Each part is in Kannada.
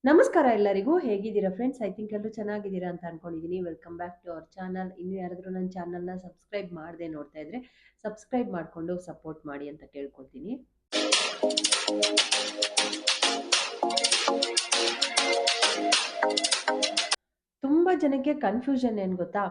ನಮಸ್ಕಾರ ಎಲ್ಲರಿಗೂ. ಹೇಗಿದ್ದೀರಾ ಫ್ರೆಂಡ್ಸ್? ಐ ಥಿಂಕ್ ಎಲ್ಲರೂ ಚೆನ್ನಾಗಿದ್ದೀರಾ ಅಂತ ಅನ್ಕೊಂಡಿದ್ದೀನಿ. Welcome back to our channel. ಇನ್ನು ಯಾರಾದರೂ ನನ್ನ ಚಾನಲ್ನ ಸಬ್ಸ್ಕ್ರೈಬ್ ಮಾಡದೆ ನೋಡ್ತಾ ಇದ್ರೆ ಸಬ್ಸ್ಕ್ರೈಬ್ ಮಾಡಿಕೊಂಡು ಸಪೋರ್ಟ್ ಮಾಡಿ ಅಂತ ಕೇಳ್ಕೊಳ್ತೀನಿ. ತುಂಬ ಜನಕ್ಕೆ ಕನ್ಫ್ಯೂಷನ್ ಏನು ಗೊತ್ತಾ?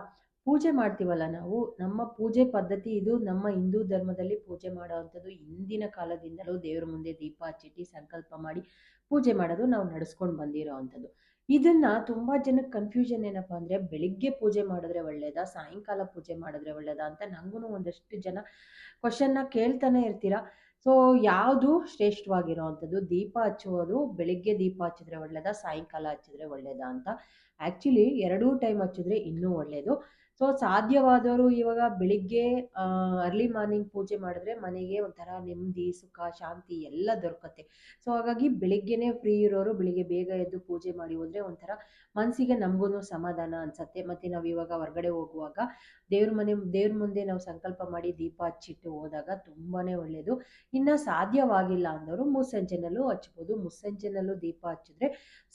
ಪೂಜೆ ಮಾಡ್ತೀವಲ್ಲ ನಾವು, ನಮ್ಮ ಪೂಜೆ ಪದ್ಧತಿ ಇದು. ನಮ್ಮ ಹಿಂದೂ ಧರ್ಮದಲ್ಲಿ ಪೂಜೆ ಮಾಡೋವಂಥದ್ದು ಹಿಂದಿನ ಕಾಲದಿಂದಲೂ ದೇವ್ರ ಮುಂದೆ ದೀಪ ಹಚ್ಚಿಟ್ಟು ಸಂಕಲ್ಪ ಮಾಡಿ ಪೂಜೆ ಮಾಡೋದು ನಾವು ನಡೆಸ್ಕೊಂಡು ಬಂದಿರೋ ಅಂಥದ್ದು. ಇದನ್ನ ತುಂಬಾ ಜನಕ್ಕೆ ಕನ್ಫ್ಯೂಷನ್ ಏನಪ್ಪಾ ಅಂದ್ರೆ, ಬೆಳಿಗ್ಗೆ ಪೂಜೆ ಮಾಡಿದ್ರೆ ಒಳ್ಳೇದಾ, ಸಾಯಂಕಾಲ ಪೂಜೆ ಮಾಡಿದ್ರೆ ಒಳ್ಳೇದಾ ಅಂತ ನಂಗೂ ಒಂದಷ್ಟು ಜನ ಕ್ವಶನ್ನ ಕೇಳ್ತಾನೆ ಇರ್ತೀರಾ. ಸೊ ಯಾವುದು ಶ್ರೇಷ್ಠವಾಗಿರೋ ಅಂಥದ್ದು? ದೀಪ ಹಚ್ಚುವುದು ಬೆಳಿಗ್ಗೆ ದೀಪ ಹಚ್ಚಿದ್ರೆ ಒಳ್ಳೇದಾ, ಸಾಯಂಕಾಲ ಹಚ್ಚಿದ್ರೆ ಒಳ್ಳೇದಾ ಅಂತ? ಆ್ಯಕ್ಚುಲಿ ಎರಡೂ ಟೈಮ್ ಹಚ್ಚಿದ್ರೆ ಇನ್ನೂ ಒಳ್ಳೆಯದು. ಸೊ ಸಾಧ್ಯವಾದವರು ಇವಾಗ ಬೆಳಿಗ್ಗೆ ಅರ್ಲಿ ಮಾರ್ನಿಂಗ್ ಪೂಜೆ ಮಾಡಿದ್ರೆ ಮನೆಗೆ ಒಂಥರ ನೆಮ್ಮದಿ, ಸುಖ, ಶಾಂತಿ ಎಲ್ಲ ದೊರಕತ್ತೆ. ಸೊ ಹಾಗಾಗಿ ಬೆಳಿಗ್ಗೆನೇ ಫ್ರೀ ಇರೋರು ಬೆಳಿಗ್ಗೆ ಬೇಗ ಎದ್ದು ಪೂಜೆ ಮಾಡಿ ಹೋದ್ರೆ ಒಂಥರ ಮನಸ್ಸಿಗೆ ನಮಗೂ ಸಮಾಧಾನ ಅನ್ಸತ್ತೆ. ಮತ್ತು ನಾವು ಇವಾಗ ಹೊರಗಡೆ ಹೋಗುವಾಗ ದೇವ್ರ ಮುಂದೆ ನಾವು ಸಂಕಲ್ಪ ಮಾಡಿ ದೀಪ ಹಚ್ಚಿಟ್ಟು ಹೋದಾಗ ತುಂಬಾ ಒಳ್ಳೆಯದು. ಇನ್ನು ಸಾಧ್ಯವಾಗಿಲ್ಲ ಅಂದವರು ಮುಸ್ಸಂಜೆನಲ್ಲೂ ಹಚ್ಬೋದು. ಮುಸ್ಸಂಜೆನಲ್ಲೂ ದೀಪ ಹಚ್ಚಿದ್ರೆ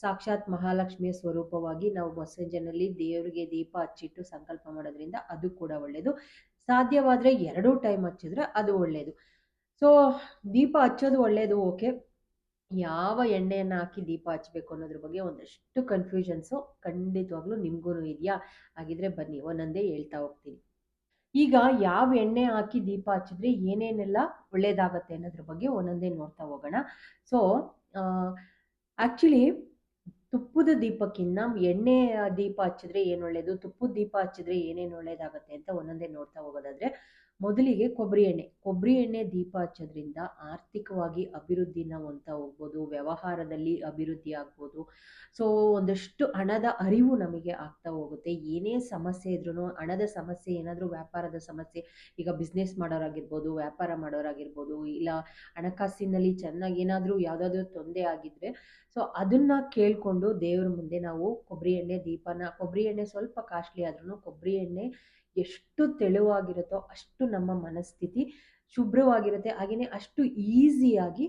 ಸಾಕ್ಷಾತ್ ಮಹಾಲಕ್ಷ್ಮಿಯ ಸ್ವರೂಪವಾಗಿ ನಾವು ಮುಸ್ಸಂಜೆನಲ್ಲಿ ದೇವರಿಗೆ ದೀಪ ಹಚ್ಚಿಟ್ಟು ಸಂಕಲ್ಪ ಮಾಡೋದ್ರಿಂದ ಅದು ಕೂಡ ಒಳ್ಳೆಯದು. ಸಾಧ್ಯವಾದರೆ ಎರಡೂ ಟೈಮ್ ಹಚ್ಚಿದ್ರೆ ಅದು ಒಳ್ಳೆಯದು. ಸೊ ದೀಪ ಹಚ್ಚೋದು ಒಳ್ಳೆಯದು, ಓಕೆ. ಯಾವ ಎಣ್ಣೆಯನ್ನು ಹಾಕಿ ದೀಪ ಹಚ್ಚಬೇಕು ಅನ್ನೋದ್ರ ಬಗ್ಗೆ ಒಂದಷ್ಟು ಕನ್ಫ್ಯೂಷನ್ಸು ಖಂಡಿತವಾಗ್ಲೂ ನಿಮಗೂ ಇದೆಯಾ? ಹಾಗಿದ್ರೆ ಬನ್ನಿ ಒಂದೊಂದೇ ಹೇಳ್ತಾ ಹೋಗ್ತೀನಿ. ಈಗ ಯಾವ ಎಣ್ಣೆ ಹಾಕಿ ದೀಪ ಹಚ್ಚಿದ್ರೆ ಏನೇನೆಲ್ಲ ಒಳ್ಳೇದಾಗತ್ತೆ ಅನ್ನೋದ್ರ ಬಗ್ಗೆ ಒಂದೊಂದೇ ನೋಡ್ತಾ ಹೋಗೋಣ. ಸೊ ಆ್ಯಕ್ಚುಲಿ ತುಪ್ಪದ ದೀಪಕ್ಕಿಂತ ಎಣ್ಣೆ ದೀಪ ಹಚ್ಚಿದ್ರೆ ಏನು ಒಳ್ಳೆಯದು, ತುಪ್ಪದ ದೀಪ ಹಚ್ಚಿದ್ರೆ ಏನೇನು ಒಳ್ಳೇದಾಗತ್ತೆ ಅಂತ ಒಂದೊಂದೇ ನೋಡ್ತಾ ಹೋಗೋದಾದ್ರೆ, ಮೊದಲಿಗೆ ಕೊಬ್ಬರಿ ಎಣ್ಣೆ ದೀಪ ಹಚ್ಚೋದ್ರಿಂದ ಆರ್ಥಿಕವಾಗಿ ಅಭಿವೃದ್ಧಿನ ಹೊಂದ್ತಾ ಹೋಗ್ಬೋದು, ವ್ಯವಹಾರದಲ್ಲಿ ಅಭಿವೃದ್ಧಿ ಆಗ್ಬೋದು. ಸೊ ಒಂದಷ್ಟು ಹಣದ ಅರಿವು ನಮಗೆ ಆಗ್ತಾ ಹೋಗುತ್ತೆ. ಏನೇ ಸಮಸ್ಯೆ ಇದ್ರೂ, ಹಣದ ಸಮಸ್ಯೆ, ಏನಾದರೂ ವ್ಯಾಪಾರದ ಸಮಸ್ಯೆ, ಈಗ ಬಿಸ್ನೆಸ್ ಮಾಡೋರಾಗಿರ್ಬೋದು, ವ್ಯಾಪಾರ ಮಾಡೋರಾಗಿರ್ಬೋದು, ಇಲ್ಲ ಹಣಕಾಸಿನಲ್ಲಿ ಚೆನ್ನಾಗಿ ಏನಾದರೂ ಯಾವುದಾದ್ರೂ ತೊಂದರೆ ಆಗಿದ್ರೆ, ಸೊ ಅದನ್ನ ಕೇಳಿಕೊಂಡು ದೇವ್ರ ಮುಂದೆ ನಾವು ಕೊಬ್ಬರಿ ಎಣ್ಣೆ ಸ್ವಲ್ಪ ಕಾಸ್ಟ್ಲಿ ಆದ್ರೂ ಕೊಬ್ಬರಿ ಎಣ್ಣೆ ಎಷ್ಟು ತೆಳುವಾಗಿರುತ್ತೋ ಅಷ್ಟು ನಮ್ಮ ಮನಸ್ಥಿತಿ ಶುಭ್ರವಾಗಿರುತ್ತೆ. ಹಾಗೆಯೇ ಅಷ್ಟು ಈಸಿಯಾಗಿ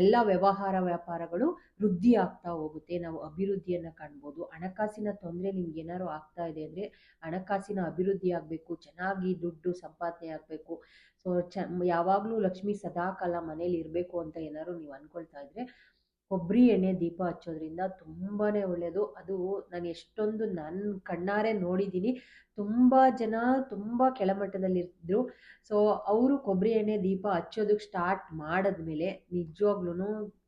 ಎಲ್ಲ ವ್ಯಾಪಾರಗಳು ವೃದ್ಧಿ ಆಗ್ತಾ ಹೋಗುತ್ತೆ. ನಾವು ಅಭಿವೃದ್ಧಿಯನ್ನು ಕಾಣ್ಬೋದು. ಹಣಕಾಸಿನ ತೊಂದರೆ ನಿಮ್ಗೆ ಏನಾದ್ರು ಆಗ್ತಾ ಇದೆ ಅಂದರೆ, ಹಣಕಾಸಿನ ಅಭಿವೃದ್ಧಿ ಆಗಬೇಕು, ಚೆನ್ನಾಗಿ ದುಡ್ಡು ಸಂಪಾದನೆ ಆಗಬೇಕು, ಸೊ ಯಾವಾಗಲೂ ಲಕ್ಷ್ಮಿ ಸದಾಕಾಲ ಮನೇಲಿ ಇರಬೇಕು ಅಂತ ಏನಾದ್ರು ನೀವು ಅಂದ್ಕೊಳ್ತಾ ಇದ್ರೆ, ಕೊಬ್ಬರಿ ಎಣ್ಣೆ ದೀಪ ಹಚ್ಚೋದ್ರಿಂದ ತುಂಬಾ ಒಳ್ಳೆಯದು. ಅದು ನಾನು ಎಷ್ಟೊಂದು ನನ್ನ ಕಣ್ಣಾರೆ ನೋಡಿದ್ದೀನಿ. ತುಂಬ ಜನ ತುಂಬ ಕೆಳಮಟ್ಟದಲ್ಲಿದ್ದರು. ಸೊ ಅವರು ಕೊಬ್ಬರಿ ಎಣ್ಣೆ ದೀಪ ಹಚ್ಚೋದಕ್ಕೆ ಸ್ಟಾರ್ಟ್ ಮಾಡಿದ್ಮೇಲೆ ನಿಜವಾಗ್ಲೂ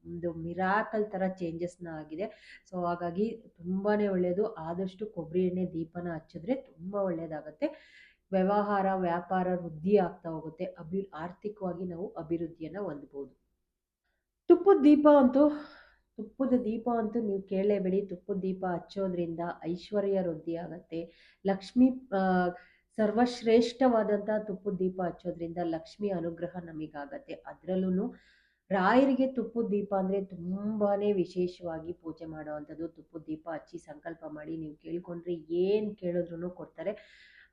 ಒಂದು ಮಿರಾಕಲ್ ಥರ ಚೇಂಜಸ್ನ ಆಗಿದೆ. ಸೊ ಹಾಗಾಗಿ ತುಂಬಾ ಒಳ್ಳೆಯದು. ಆದಷ್ಟು ಕೊಬ್ಬರಿ ಎಣ್ಣೆ ದೀಪನ ಹಚ್ಚಿದ್ರೆ ತುಂಬ ಒಳ್ಳೆಯದಾಗತ್ತೆ. ವ್ಯಾಪಾರ ವೃದ್ಧಿ ಆಗ್ತಾ ಹೋಗುತ್ತೆ. ಆರ್ಥಿಕವಾಗಿ ನಾವು ಅಭಿವೃದ್ಧಿಯನ್ನು ಹೊಂದ್ಬೋದು. ತುಪ್ಪದ ದೀಪ ಅಂತೂ ನೀವು ಕೇಳಲೇಬೇಡಿ. ತುಪ್ಪದ ದೀಪ ಹಚ್ಚೋದ್ರಿಂದ ಐಶ್ವರ್ಯ ವೃದ್ಧಿ ಆಗುತ್ತೆ. ಲಕ್ಷ್ಮಿ ಸರ್ವಶ್ರೇಷ್ಠವಾದಂಥ ತುಪ್ಪದ ದೀಪ ಹಚ್ಚೋದ್ರಿಂದ ಲಕ್ಷ್ಮಿ ಅನುಗ್ರಹ ನಮಗಾಗತ್ತೆ. ಅದರಲ್ಲೂ ರಾಯರಿಗೆ ತುಪ್ಪದ ದೀಪ ಅಂದರೆ ತುಂಬಾ ವಿಶೇಷವಾಗಿ ಪೂಜೆ ಮಾಡೋವಂಥದ್ದು. ತುಪ್ಪದ ದೀಪ ಹಚ್ಚಿ ಸಂಕಲ್ಪ ಮಾಡಿ ನೀವು ಕೇಳ್ಕೊಂಡ್ರೆ ಏನು ಕೇಳಿದ್ರೂ ಕೊಡ್ತಾರೆ.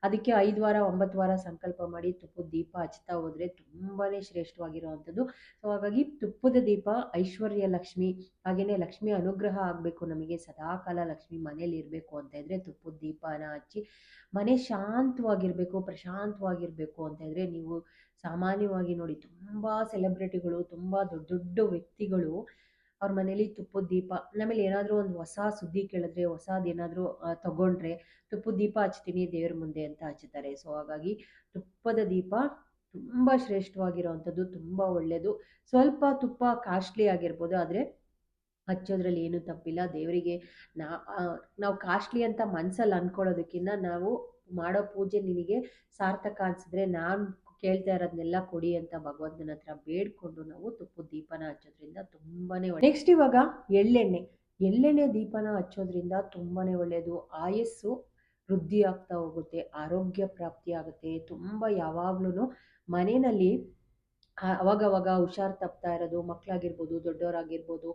ಅದಕ್ಕೆ 5 ವಾರ 9 ವಾರ ಸಂಕಲ್ಪ ಮಾಡಿ ತುಪ್ಪದ ದೀಪ ಹಚ್ತಾ ಹೋದರೆ ತುಂಬಾ ಶ್ರೇಷ್ಠವಾಗಿರುವಂಥದ್ದು. ಸೊ ಹಾಗಾಗಿ ತುಪ್ಪದ ದೀಪ ಐಶ್ವರ್ಯ ಲಕ್ಷ್ಮಿ, ಹಾಗೆಯೇ ಲಕ್ಷ್ಮಿ ಅನುಗ್ರಹ ಆಗಬೇಕು, ನಮಗೆ ಸದಾಕಾಲ ಲಕ್ಷ್ಮಿ ಮನೇಲಿ ಇರಬೇಕು ಅಂತ ಇದ್ದರೆ ತುಪ್ಪದ ದೀಪನ ಹಚ್ಚಿ ಮನೆ ಶಾಂತವಾಗಿರಬೇಕು, ಪ್ರಶಾಂತವಾಗಿರಬೇಕು ಅಂತ ಇದ್ದರೆ ನೀವು ಸಾಮಾನ್ಯವಾಗಿ ನೋಡಿ ತುಂಬ ಸೆಲೆಬ್ರಿಟಿಗಳು, ತುಂಬ ದೊಡ್ಡ ದೊಡ್ಡ ವ್ಯಕ್ತಿಗಳು ಅವ್ರ ಮನೇಲಿ ತುಪ್ಪದ ದೀಪ, ಆಮೇಲೆ ಏನಾದರೂ ಒಂದು ಹೊಸ ಸುದ್ದಿ ಕೇಳಿದ್ರೆ, ಹೊಸದೇನಾದರೂ ತಗೊಂಡ್ರೆ ತುಪ್ಪದ ದೀಪ ಹಚ್ತೀನಿ ದೇವ್ರ ಮುಂದೆ ಅಂತ ಹಚ್ತಾರೆ. ಸೊ ಹಾಗಾಗಿ ತುಪ್ಪದ ದೀಪ ತುಂಬ ಶ್ರೇಷ್ಠವಾಗಿರೋವಂಥದ್ದು, ತುಂಬ ಒಳ್ಳೆಯದು. ಸ್ವಲ್ಪ ತುಪ್ಪ ಕಾಸ್ಟ್ಲಿ ಆಗಿರ್ಬೋದು, ಆದರೆ ಹಚ್ಚೋದ್ರಲ್ಲಿ ಏನೂ ತಪ್ಪಿಲ್ಲ. ದೇವರಿಗೆ ನಾವು ಕಾಸ್ಟ್ಲಿ ಅಂತ ಮನಸ್ಸಲ್ಲಿ ಅಂದ್ಕೊಳ್ಳೋದಕ್ಕಿಂತ ನಾವು ಮಾಡೋ ಪೂಜೆ ನಿನಗೆ ಸಾರ್ಥಕ ಅನಿಸಿದ್ರೆ ನಾನು ಕೇಳ್ತಾ ಇರೋದನ್ನೆಲ್ಲ ಕೊಡಿ ಅಂತ ಭಗವಂತನ ಹತ್ರ ಬೇಡ್ಕೊಂಡು ನಾವು ತುಪ್ಪದ ದೀಪನ ಹಚ್ಚೋದ್ರಿಂದ ತುಂಬಾ ಒಳ್ಳೆಯದು. ನೆಕ್ಸ್ಟ್ ಇವಾಗ ಎಳ್ಳೆಣ್ಣೆ ದೀಪನ ಹಚ್ಚೋದ್ರಿಂದ ತುಂಬಾ ಒಳ್ಳೆಯದು. ಆಯಸ್ಸು ವೃದ್ಧಿ ಆಗ್ತಾ ಹೋಗುತ್ತೆ, ಆರೋಗ್ಯ ಪ್ರಾಪ್ತಿ ಆಗುತ್ತೆ. ತುಂಬ ಯಾವಾಗ್ಲೂ ಮನೆಯಲ್ಲಿ ಅವಾಗವಾಗ ಹುಷಾರು ತಪ್ತಾ ಇರೋದು, ಮಕ್ಕಳಾಗಿರ್ಬೋದು, ದೊಡ್ಡವರಾಗಿರ್ಬೋದು,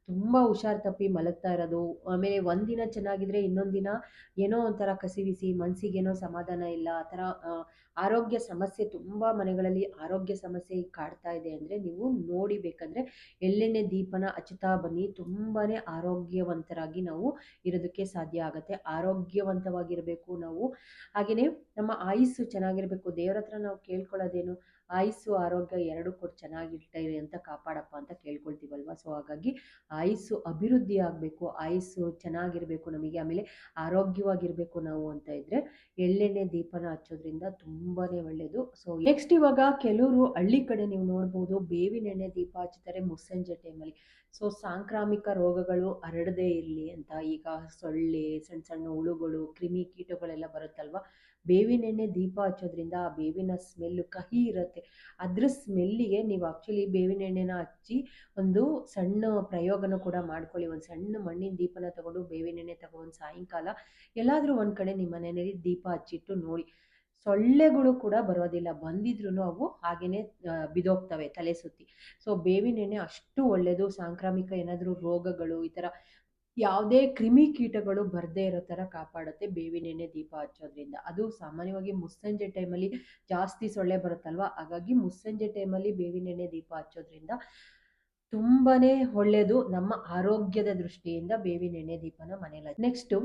ತುಂಬ ಹುಷಾರು ತಪ್ಪಿ ಮಲಗ್ತಾ ಇರೋದು. ಆಮೇಲೆ ಒಂದಿನ ಚೆನ್ನಾಗಿದ್ರೆ ಇನ್ನೊಂದು ದಿನ ಏನೋ ಒಂಥರ ಕಸಿವಿಸಿ, ಮನಸ್ಸಿಗೇನೋ ಸಮಾಧಾನ ಇಲ್ಲ, ಆ ಥರ ಆರೋಗ್ಯ ಸಮಸ್ಯೆ ತುಂಬ ಮನೆಗಳಲ್ಲಿ ಆರೋಗ್ಯ ಸಮಸ್ಯೆ ಕಾಡ್ತಾ ಇದೆ ಅಂದರೆ ನೀವು ನೋಡಿ ಬೇಕಂದರೆ ಎಳ್ಳೆಣ್ಣೆ ದೀಪನ ಹಚ್ಚುತ್ತಾ ಬನ್ನಿ. ತುಂಬಾ ಆರೋಗ್ಯವಂತರಾಗಿ ನಾವು ಇರೋದಕ್ಕೆ ಸಾಧ್ಯ ಆಗುತ್ತೆ. ಆರೋಗ್ಯವಂತವಾಗಿರಬೇಕು ನಾವು. ಹಾಗೆಯೇ ನಮ್ಮ ಆಯುಸ್ಸು ಚೆನ್ನಾಗಿರಬೇಕು. ದೇವ್ರ ಹತ್ರ ನಾವು ಕೇಳ್ಕೊಳ್ಳೋದೇನು, ಆಯುಸ್ಸು ಆರೋಗ್ಯ ಎರಡು ಕೊಟ್ಟು ಚೆನ್ನಾಗಿರ್ತೀರಿ ಅಂತ ಕಾಪಾಡಪ್ಪ ಅಂತ ಕೇಳ್ಕೊಳ್ತೀವಲ್ವ. ಸೊ ಹಾಗಾಗಿ ಆಯುಸ್ಸು ಅಭಿವೃದ್ಧಿ ಆಗಬೇಕು, ಆಯುಸ್ಸು ಚೆನ್ನಾಗಿರಬೇಕು ನಮಗೆ, ಆಮೇಲೆ ಆರೋಗ್ಯವಾಗಿರಬೇಕು ನಾವು ಅಂತ ಇದ್ದರೆ ಎಳ್ಳೆಣ್ಣೆ ದೀಪನ ಹಚ್ಚೋದ್ರಿಂದ ತುಂಬಾ ಒಳ್ಳೆಯದು. ಸೊ ನೆಕ್ಸ್ಟ್ ಇವಾಗ ಕೆಲವರು ಹಳ್ಳಿ ಕಡೆ ನೀವು ನೋಡ್ಬೋದು ಬೇವಿನ ಎಣ್ಣೆ ದೀಪ ಹಚ್ತಾರೆ ಮುಸ್ಸಂಜೆ ಟೈಮಲ್ಲಿ. ಸೊ ಸಾಂಕ್ರಾಮಿಕ ರೋಗಗಳು ಹರಡದೇ ಇರಲಿ ಅಂತ, ಈಗ ಸೊಳ್ಳೆ, ಸಣ್ಣ ಸಣ್ಣ ಹುಳುಗಳು, ಕ್ರಿಮಿ ಕೀಟಗಳೆಲ್ಲ ಬರುತ್ತಲ್ವ, ಬೇವಿನ ಎಣ್ಣೆ ದೀಪ ಹಚ್ಚೋದ್ರಿಂದ ಆ ಬೇವಿನ ಸ್ಮೆಲ್ಲು ಕಹಿ ಇರುತ್ತೆ. ಅದ್ರ ಸ್ಮೆಲ್ಲಿಗೆ ನೀವು ಆ್ಯಕ್ಚುಲಿ ಬೇವಿನ ಎಣ್ಣೆನ ಹಚ್ಚಿ ಒಂದು ಸಣ್ಣ ಪ್ರಯೋಗನ ಕೂಡ ಮಾಡ್ಕೊಳ್ಳಿ. ಒಂದು ಸಣ್ಣ ಮಣ್ಣಿನ ದೀಪನ ತಗೊಂಡು ಬೇವಿನ ಎಣ್ಣೆ ತಗೊಂಡು ಸಾಯಂಕಾಲ ಎಲ್ಲಾದರೂ ಒಂದು ಕಡೆ ನಿಮ್ಮ ಮನೆಯಲ್ಲಿ ದೀಪ ಹಚ್ಚಿಟ್ಟು ನೋಡಿ, ಸೊಳ್ಳೆಗಳು ಕೂಡ ಬರೋದಿಲ್ಲ, ಬಂದಿದ್ರು ಅವು ಹಾಗೇನೆ ಬಿದೋಗ್ತವೆ ತಲೆ ಸುತ್ತಿ. ಸೊ ಬೇವಿನ ಎಣ್ಣೆ ಅಷ್ಟು ಒಳ್ಳೆಯದು. ಸಾಂಕ್ರಾಮಿಕ ಏನಾದರೂ ರೋಗಗಳು, ಈ ಥರ ಯಾವುದೇ ಕ್ರಿಮಿ ಕೀಟಗಳು ಬರದೇ ಇರೋ ಥರ ಕಾಪಾಡುತ್ತೆ ಬೇವಿನ ಎಣ್ಣೆ ದೀಪ ಹಚ್ಚೋದ್ರಿಂದ. ಅದು ಸಾಮಾನ್ಯವಾಗಿ ಮುಸ್ಸಂಜೆ ಟೈಮಲ್ಲಿ ಜಾಸ್ತಿ ಸೊಳ್ಳೆ ಬರುತ್ತಲ್ವ, ಹಾಗಾಗಿ ಮುಸ್ಸಂಜೆ ಟೈಮಲ್ಲಿ ಬೇವಿನ ಎಣ್ಣೆ ದೀಪ ಹಚ್ಚೋದ್ರಿಂದ ತುಂಬಾ ಒಳ್ಳೆಯದು ನಮ್ಮ ಆರೋಗ್ಯದ ದೃಷ್ಟಿಯಿಂದ ಬೇವಿನ ಎಣ್ಣೆ ದೀಪನ ಮನೇಲಿ. ನೆಕ್ಸ್ಟು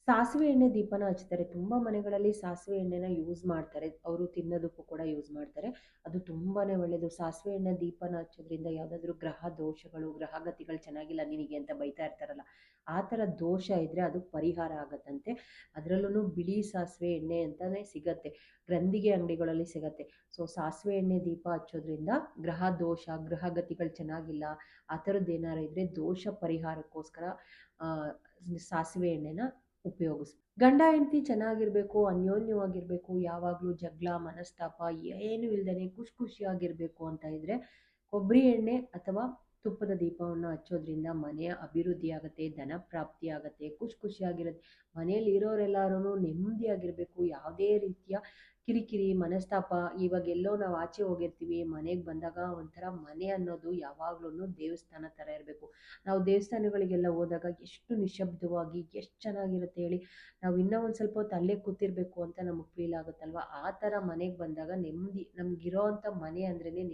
ಸಾಸಿವೆ ಎಣ್ಣೆ ದೀಪನ ಹಚ್ತಾರೆ. ತುಂಬ ಮನೆಗಳಲ್ಲಿ ಸಾಸಿವೆ ಎಣ್ಣೆನ ಯೂಸ್ ಮಾಡ್ತಾರೆ, ಅವರು ತಿನ್ನೋದಕ್ಕೂ ಕೂಡ ಯೂಸ್ ಮಾಡ್ತಾರೆ. ಅದು ತುಂಬಾ ಒಳ್ಳೆಯದು. ಸಾಸಿವೆ ಎಣ್ಣೆ ದೀಪನ ಹಚ್ಚೋದ್ರಿಂದ ಯಾವುದಾದ್ರೂ ಗ್ರಹ ದೋಷಗಳು, ಗ್ರಹಗತಿಗಳು ಚೆನ್ನಾಗಿಲ್ಲ ನಿನಗೆ ಅಂತ ಬೈತಾ ಇರ್ತಾರಲ್ಲ, ಆ ಥರ ದೋಷ ಇದ್ದರೆ ಅದು ಪರಿಹಾರ ಆಗತ್ತಂತೆ. ಅದರಲ್ಲೂ ಬಿಳಿ ಸಾಸಿವೆ ಎಣ್ಣೆ ಅಂತಲೇ ಸಿಗತ್ತೆ, ಗ್ರಂಥಿಗೆ ಅಂಗಡಿಗಳಲ್ಲಿ ಸಿಗತ್ತೆ. ಸೊ ಸಾಸಿವೆ ಎಣ್ಣೆ ದೀಪ ಹಚ್ಚೋದ್ರಿಂದ ಗ್ರಹ ದೋಷ, ಗ್ರಹಗತಿಗಳು ಚೆನ್ನಾಗಿಲ್ಲ, ಆ ಥರದ್ದು ಏನಾರು ಇದ್ದರೆ ದೋಷ ಪರಿಹಾರಕ್ಕೋಸ್ಕರ ಸಾಸಿವೆ ಎಣ್ಣೆನ ಉಪಯೋಗಿಸ್. ಗಂಡ ಹೆಂಡತಿ ಚೆನ್ನಾಗಿರ್ಬೇಕು, ಅನ್ಯೋನ್ಯವಾಗಿರಬೇಕು, ಯಾವಾಗಲೂ ಜಗಳ ಮನಸ್ತಾಪ ಏನು ಇಲ್ದೇ ಖುಷಿಯಾಗಿರಬೇಕು ಅಂತ ಇದ್ದರೆ ಕೊಬ್ಬರಿ ಎಣ್ಣೆ ಅಥವಾ ತುಪ್ಪದ ದೀಪವನ್ನು ಹಚ್ಚೋದ್ರಿಂದ ಮನೆಯ ಅಭಿವೃದ್ಧಿ ಆಗುತ್ತೆ, ಧನ ಪ್ರಾಪ್ತಿ ಆಗುತ್ತೆ, ಖುಷಿಯಾಗಿರುತ್ತೆ. ಮನೆಯಲ್ಲಿ ಇರೋರೆಲ್ಲರೂ ನೆಮ್ಮದಿಯಾಗಿರಬೇಕು, ಯಾವುದೇ ರೀತಿಯ ಕಿರಿಕಿರಿ ಮನಸ್ತಾಪ. ಇವಾಗ ಎಲ್ಲೋ ನಾವು ಆಚೆ ಹೋಗಿರ್ತೀವಿ, ಮನೆಗೆ ಬಂದಾಗ ಒಂಥರ ಮನೆ ಅನ್ನೋದು ಯಾವಾಗ್ಲೂ ದೇವಸ್ಥಾನ ಥರ ಇರಬೇಕು. ನಾವು ದೇವಸ್ಥಾನಗಳಿಗೆಲ್ಲ ಹೋದಾಗ ಎಷ್ಟು ನಿಶಬ್ದವಾಗಿ ಎಷ್ಟು ಚೆನ್ನಾಗಿರುತ್ತೆ ಹೇಳಿ. ನಾವು ಇನ್ನೂ ಒಂದು ಸ್ವಲ್ಪ ಹೊತ್ತು ಅಲ್ಲೇ ಕೂತಿರ್ಬೇಕು ಅಂತ ನಮಗೆ ಫೀಲ್ ಆಗುತ್ತಲ್ವ. ಆ ಥರ ಮನೆಗೆ ಬಂದಾಗ ನೆಮ್ಮದಿ, ನಮಗಿರೋ ಅಂಥ ಮನೆ ಅಂದ್ರೇ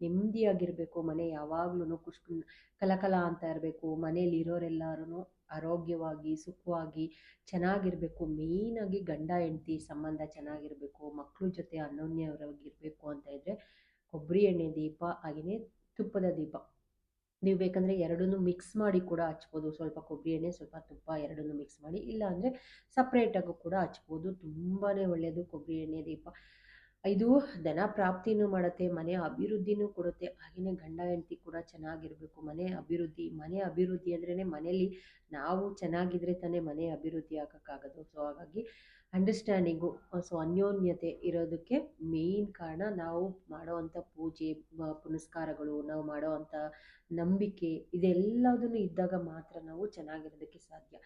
ನೆಮ್ಮದಿಯಾಗಿರಬೇಕು. ಮನೆ ಯಾವಾಗ್ಲೂ ಕಲಕಲ ಅಂತ ಇರಬೇಕು. ಮನೇಲಿ ಇರೋರೆಲ್ಲರೂ ಆರೋಗ್ಯವಾಗಿ ಸುಖವಾಗಿ ಚೆನ್ನಾಗಿರಬೇಕು. ಮೇಯ್ನಾಗಿ ಗಂಡ ಹೆಂಡತಿ ಸಂಬಂಧ ಚೆನ್ನಾಗಿರಬೇಕು, ಮಕ್ಕಳ ಜೊತೆ ಅನ್ಯೋನ್ಯವಾಗಿರಬೇಕು ಅಂತ ಇದ್ದರೆ ಕೊಬ್ಬರಿ ಎಣ್ಣೆ ದೀಪ ಹಾಗೆಯೇ ತುಪ್ಪದ ದೀಪ ನೀವು ಬೇಕಂದರೆ ಎರಡನ್ನೂ ಮಿಕ್ಸ್ ಮಾಡಿ ಕೂಡ ಹಚ್ಬೋದು. ಸ್ವಲ್ಪ ಕೊಬ್ಬರಿ ಎಣ್ಣೆ ಸ್ವಲ್ಪ ತುಪ್ಪ ಎರಡನ್ನೂ ಮಿಕ್ಸ್ ಮಾಡಿ, ಇಲ್ಲಾಂದರೆ ಸಪ್ರೇಟಾಗೂ ಕೂಡ ಹಚ್ಬೋದು. ತುಂಬಾ ಒಳ್ಳೆಯದು ಕೊಬ್ಬರಿ ಎಣ್ಣೆ ದೀಪ. ಇದು ಧನ ಪ್ರಾಪ್ತಿನೂ ಮಾಡುತ್ತೆ, ಮನೆ ಅಭಿವೃದ್ಧಿನೂ ಕೊಡುತ್ತೆ. ಹಾಗೆಯೇ ಗಂಡ ಹೆಂಡತಿ ಕೂಡ ಚೆನ್ನಾಗಿರಬೇಕು. ಮನೆ ಅಭಿವೃದ್ಧಿ ಅಂದ್ರೇ ಮನೇಲಿ ನಾವು ಚೆನ್ನಾಗಿದ್ರೆ ತಾನೇ ಮನೆ ಅಭಿವೃದ್ಧಿ ಆಗೋಕ್ಕಾಗೋದು. ಸೊ ಹಾಗಾಗಿ ಅಂಡರ್ಸ್ಟ್ಯಾಂಡಿಂಗು, ಸೊ ಅನ್ಯೋನ್ಯತೆ ಇರೋದಕ್ಕೆ ಮೇಯ್ನ್ ಕಾರಣ ನಾವು ಮಾಡೋವಂಥ ಪೂಜೆ ಪುನಸ್ಕಾರಗಳು, ನಾವು ಮಾಡೋವಂಥ ನಂಬಿಕೆ, ಇದೆಲ್ಲದನ್ನು ಇದ್ದಾಗ ಮಾತ್ರ ನಾವು ಚೆನ್ನಾಗಿರೋದಕ್ಕೆ ಸಾಧ್ಯ.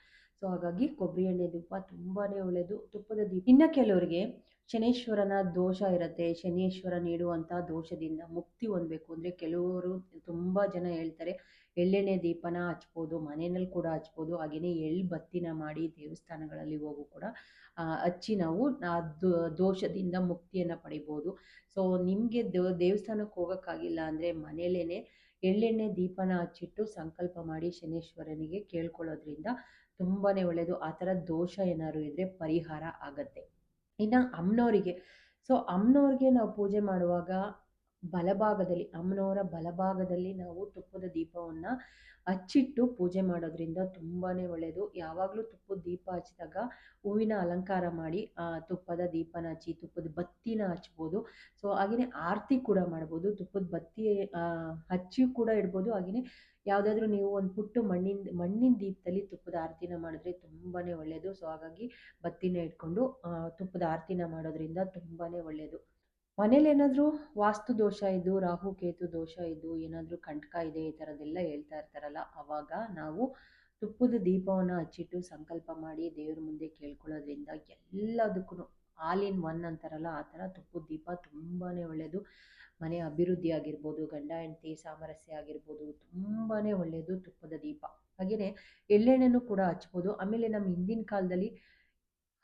ಸೊ ಹಾಗಾಗಿ ಕೊಬ್ಬರಿ ಎಣ್ಣೆ ದೀಪ ತುಂಬಾ ಒಳ್ಳೆಯದು. ತುಪ್ಪದ ದೀಪ, ಇನ್ನು ಕೆಲವರಿಗೆ ಶನೇಶ್ವರನ ದೋಷ ಇರುತ್ತೆ, ಶನೇಶ್ವರ ನೀಡುವಂಥ ದೋಷದಿಂದ ಮುಕ್ತಿ ಹೊಂದಬೇಕು ಅಂದರೆ ಕೆಲವರು ತುಂಬ ಜನ ಹೇಳ್ತಾರೆ ಎಳ್ಳೆಣ್ಣೆ ದೀಪನ ಹಚ್ಬೋದು, ಮನೆಯಲ್ಲಿ ಕೂಡ ಹಚ್ಬೋದು. ಹಾಗೆಯೇ ಎಳ್ಳು ಬತ್ತಿನ ಮಾಡಿ ದೇವಸ್ಥಾನಗಳಲ್ಲಿ ಹೋಗು ಕೂಡ ಹಚ್ಚಿ ನಾವು ದೋಷದಿಂದ ಮುಕ್ತಿಯನ್ನು ಪಡಿಬೋದು. ಸೊ ನಿಮಗೆ ದೇವಸ್ಥಾನಕ್ಕೆ ಹೋಗೋಕ್ಕಾಗಿಲ್ಲ ಅಂದರೆ ಮನೆಯಲ್ಲೇ ಎಳ್ಳೆಣ್ಣೆ ದೀಪನ ಹಚ್ಚಿಟ್ಟು ಸಂಕಲ್ಪ ಮಾಡಿ ಶನೇಶ್ವರನಿಗೆ ಕೇಳ್ಕೊಳ್ಳೋದ್ರಿಂದ ತುಂಬಾ ಒಳ್ಳೆಯದು. ಆ ಥರ ದೋಷ ಏನಾದ್ರು ಇದ್ದರೆ ಪರಿಹಾರ ಆಗತ್ತೆ. ಇನ್ನು ಅಮ್ಮನವರಿಗೆ, ಸೊ ಅಮ್ಮನವ್ರಿಗೆ ನಾವು ಪೂಜೆ ಮಾಡುವಾಗ ಅಮ್ಮನವರ ಬಲಭಾಗದಲ್ಲಿ ನಾವು ತುಪ್ಪದ ದೀಪವನ್ನು ಹಚ್ಚಿಟ್ಟು ಪೂಜೆ ಮಾಡೋದ್ರಿಂದ ತುಂಬಾ ಒಳ್ಳೆಯದು. ಯಾವಾಗಲೂ ತುಪ್ಪದ ದೀಪ ಹಚ್ಚಿದಾಗ ಹೂವಿನ ಅಲಂಕಾರ ಮಾಡಿ ತುಪ್ಪದ ದೀಪನ ಹಚ್ಚಿ ತುಪ್ಪದ ಬತ್ತಿನ ಹಚ್ಬೋದು. ಸೊ ಹಾಗೆಯೇ ಆರತಿ ಕೂಡ ಮಾಡ್ಬೋದು, ತುಪ್ಪದ ಬತ್ತಿ ಹಚ್ಚಿ ಕೂಡ ಇಡ್ಬೋದು. ಹಾಗೆಯೇ ಯಾವುದಾದ್ರೂ ನೀವು ಒಂದು ಪುಟ್ಟ ಮಣ್ಣಿನ ದೀಪದಲ್ಲಿ ತುಪ್ಪದ ಆರತಿನ ಮಾಡಿದ್ರೆ ತುಂಬಾ ಒಳ್ಳೆಯದು. ಸೊ ಹಾಗಾಗಿ ಬತ್ತಿನ ಇಟ್ಕೊಂಡು ತುಪ್ಪದ ಆರತಿನ ಮಾಡೋದ್ರಿಂದ ತುಂಬಾ ಒಳ್ಳೆಯದು. ಮನೇಲಿ ಏನಾದರೂ ವಾಸ್ತು ದೋಷ ಇದ್ದು, ರಾಹು ಕೇತು ದೋಷ ಇದ್ದು, ಏನಾದರೂ ಕಂಟಕ ಇದೆ ಈ ಥರದ್ದೆಲ್ಲ ಹೇಳ್ತಾ ಇರ್ತಾರಲ್ಲ, ಆವಾಗ ನಾವು ತುಪ್ಪದ ದೀಪವನ್ನು ಹಚ್ಚಿಟ್ಟು ಸಂಕಲ್ಪ ಮಾಡಿ ದೇವ್ರ ಮುಂದೆ ಕೇಳ್ಕೊಳ್ಳೋದ್ರಿಂದ ಎಲ್ಲದಕ್ಕೂ ಆಲ್ ಇನ್ ಒನ್ ಅಂತಾರಲ್ಲ, ಆ ಥರ ತುಪ್ಪದ ದೀಪ ತುಂಬಾ ಒಳ್ಳೆಯದು. ಮನೆ ಅಭಿವೃದ್ಧಿ ಆಗಿರ್ಬೋದು, ಗಂಡ ಹೆಂಡತಿ ಸಾಮರಸ್ಯ ಆಗಿರ್ಬೋದು, ತುಂಬಾ ಒಳ್ಳೆಯದು ತುಪ್ಪದ ದೀಪ. ಹಾಗೆಯೇ ಎಳ್ಳೆಣ್ಣೆನೂ ಕೂಡ ಹಚ್ಬೋದು. ಆಮೇಲೆ ನಮ್ಮ ಹಿಂದಿನ ಕಾಲದಲ್ಲಿ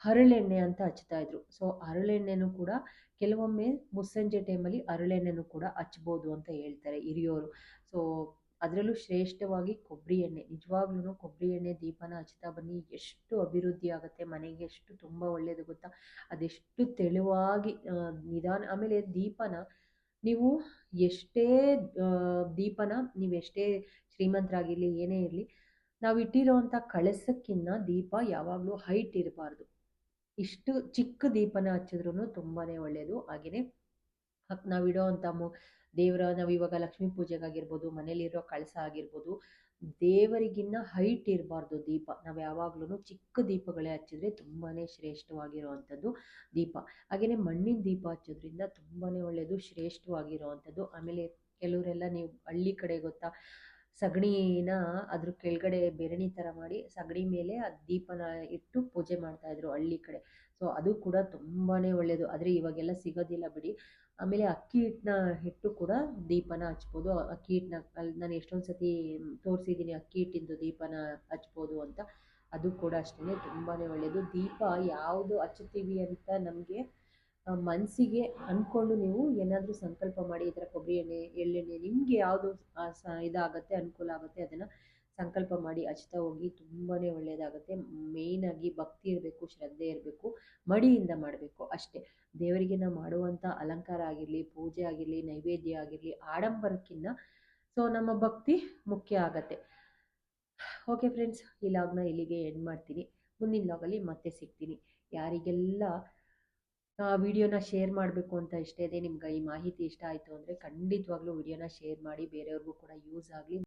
ಹರಳೆಣ್ಣೆ ಅಂತ ಹಚ್ತಾ ಇದ್ರು. ಸೊ ಹರಳೆಣ್ಣೆನೂ ಕೂಡ ಕೆಲವೊಮ್ಮೆ ಮುಸ್ಸಂಜೆ ಟೈಮಲ್ಲಿ ಹರಳೆಣ್ಣೆನೂ ಕೂಡ ಹಚ್ಬೋದು ಅಂತ ಹೇಳ್ತಾರೆ ಹಿರಿಯೋರು. ಸೊ ಅದರಲ್ಲೂ ಶ್ರೇಷ್ಠವಾಗಿ ಕೊಬ್ಬರಿ ಎಣ್ಣೆ, ನಿಜವಾಗ್ಲೂ ಕೊಬ್ಬರಿ ಎಣ್ಣೆ ದೀಪನ ಹಚ್ತಾ ಬನ್ನಿ, ಎಷ್ಟು ಅಭಿವೃದ್ಧಿ ಆಗುತ್ತೆ ಮನೆಗೆ, ಎಷ್ಟು ತುಂಬ ಒಳ್ಳೆಯದು ಗೊತ್ತಾ. ಅದೆಷ್ಟು ತೆಳುವಾಗಿ ನಿಧಾನ. ಆಮೇಲೆ ದೀಪನ ನೀವು ಎಷ್ಟೇ ದೀಪನ ನೀವೆಷ್ಟೇ ಶ್ರೀಮಂತರಾಗಿರಲಿ ಏನೇ ಇರಲಿ, ನಾವು ಇಟ್ಟಿರೋವಂಥ ಕಳಸಕ್ಕಿಂತ ದೀಪ ಯಾವಾಗಲೂ ಹೈಟ್ ಇರಬಾರ್ದು. ಇಷ್ಟು ಚಿಕ್ಕ ದೀಪನ ಹಚ್ಚಿದ್ರೂ ತುಂಬಾ ಒಳ್ಳೆಯದು. ಹಾಗೆಯೇ ನಾವಿಡೋ ಅಂಥ ದೇವರ, ನಾವಿವಾಗ ಲಕ್ಷ್ಮೀ ಪೂಜೆಗಾಗಿರ್ಬೋದು, ಮನೇಲಿರೋ ಕಳಸ ಆಗಿರ್ಬೋದು, ದೇವರಿಗಿನ್ನ ಹೈಟ್ ಇರಬಾರ್ದು ದೀಪ. ನಾವು ಯಾವಾಗ್ಲೂ ಚಿಕ್ಕ ದೀಪಗಳೇ ಹಚ್ಚಿದ್ರೆ ತುಂಬಾ ಶ್ರೇಷ್ಠವಾಗಿರುವಂಥದ್ದು ದೀಪ. ಹಾಗೆಯೇ ಮಣ್ಣಿನ ದೀಪ ಹಚ್ಚೋದ್ರಿಂದ ತುಂಬಾ ಒಳ್ಳೆಯದು, ಶ್ರೇಷ್ಠವಾಗಿರುವಂಥದ್ದು. ಆಮೇಲೆ ಕೆಲವರೆಲ್ಲ, ನೀವು ಹಳ್ಳಿ ಕಡೆ ಗೊತ್ತಾ, ಸಗಣಿನ ಅದ್ರ ಕೆಳಗಡೆ ಬೆರಣಿ ಥರ ಮಾಡಿ ಸಗಣಿ ಮೇಲೆ ಆ ದೀಪನ ಇಟ್ಟು ಪೂಜೆ ಮಾಡ್ತಾಯಿದ್ರು ಹಳ್ಳಿ ಕಡೆ. ಸೊ ಅದು ಕೂಡ ತುಂಬಾ ಒಳ್ಳೆಯದು, ಆದರೆ ಇವಾಗೆಲ್ಲ ಸಿಗೋದಿಲ್ಲ ಬಿಡಿ. ಆಮೇಲೆ ಅಕ್ಕಿ ಹಿಟ್ಟನ್ನ ಇಟ್ಟು ಕೂಡ ದೀಪನ ಹಚ್ಬೋದು. ಅಕ್ಕಿ ಹಿಟ್ಟನ್ನ ಅಲ್ಲಿ ನಾನು ಎಷ್ಟೊಂದು ಸತಿ ತೋರಿಸಿದ್ದೀನಿ, ಅಕ್ಕಿ ಹಿಟ್ಟಿಂದು ದೀಪನ ಹಚ್ಬೋದು ಅಂತ. ಅದು ಕೂಡ ಅಷ್ಟೇ ತುಂಬಾ ಒಳ್ಳೆಯದು. ದೀಪ ಯಾವುದು ಹಚ್ಚುತ್ತೀವಿ ಅಂತ ನಮಗೆ ಮನಸ್ಸಿಗೆ ಅಂದ್ಕೊಂಡು ನೀವು ಏನಾದರೂ ಸಂಕಲ್ಪ ಮಾಡಿ, ಈ ಥರ ಕೊಬ್ಬರಿ ಎಣ್ಣೆ, ಎಳ್ಳೆಣ್ಣೆ, ನಿಮಗೆ ಯಾವುದು ಇದಾಗುತ್ತೆ, ಅನುಕೂಲ ಆಗುತ್ತೆ ಅದನ್ನು ಸಂಕಲ್ಪ ಮಾಡಿ ಹಚ್ತಾ ಹೋಗಿ. ತುಂಬಾ ಒಳ್ಳೆಯದಾಗುತ್ತೆ. ಮೇಯ್ನಾಗಿ ಭಕ್ತಿ ಇರಬೇಕು, ಶ್ರದ್ಧೆ ಇರಬೇಕು, ಮಡಿಯಿಂದ ಮಾಡಬೇಕು ಅಷ್ಟೇ. ದೇವರಿಗೆ ನಾವು ಮಾಡುವಂಥ ಅಲಂಕಾರ ಆಗಿರಲಿ, ಪೂಜೆ ಆಗಿರಲಿ, ನೈವೇದ್ಯ ಆಗಿರಲಿ, ಆಡಂಬರಕ್ಕಿಂತ ಸೊ ನಮ್ಮ ಭಕ್ತಿ ಮುಖ್ಯ ಆಗತ್ತೆ. ಓಕೆ ಫ್ರೆಂಡ್ಸ್, ಈ ಲಾಗ್ನ ಇಲ್ಲಿಗೆ ಎಂಡ್ ಮಾಡ್ತೀನಿ. ಮುಂದಿನ ಲಾಗಲ್ಲಿ ಮತ್ತೆ ಸಿಗ್ತೀನಿ. ಯಾರಿಗೆಲ್ಲ ವಿಡಿಯೋನ ಶೇರ್ ಮಾಡಬೇಕು ಅಂತ ಇಷ್ಟ ಇದೆ, ನಿಮ್ಗೆ ಈ ಮಾಹಿತಿ ಇಷ್ಟ ಆಯಿತು ಅಂದರೆ ಖಂಡಿತವಾಗ್ಲೂ ವಿಡಿಯೋನ ಶೇರ್ ಮಾಡಿ, ಬೇರೆಯವ್ರಿಗೂ ಕೂಡ ಯೂಸ್ ಆಗಲಿ.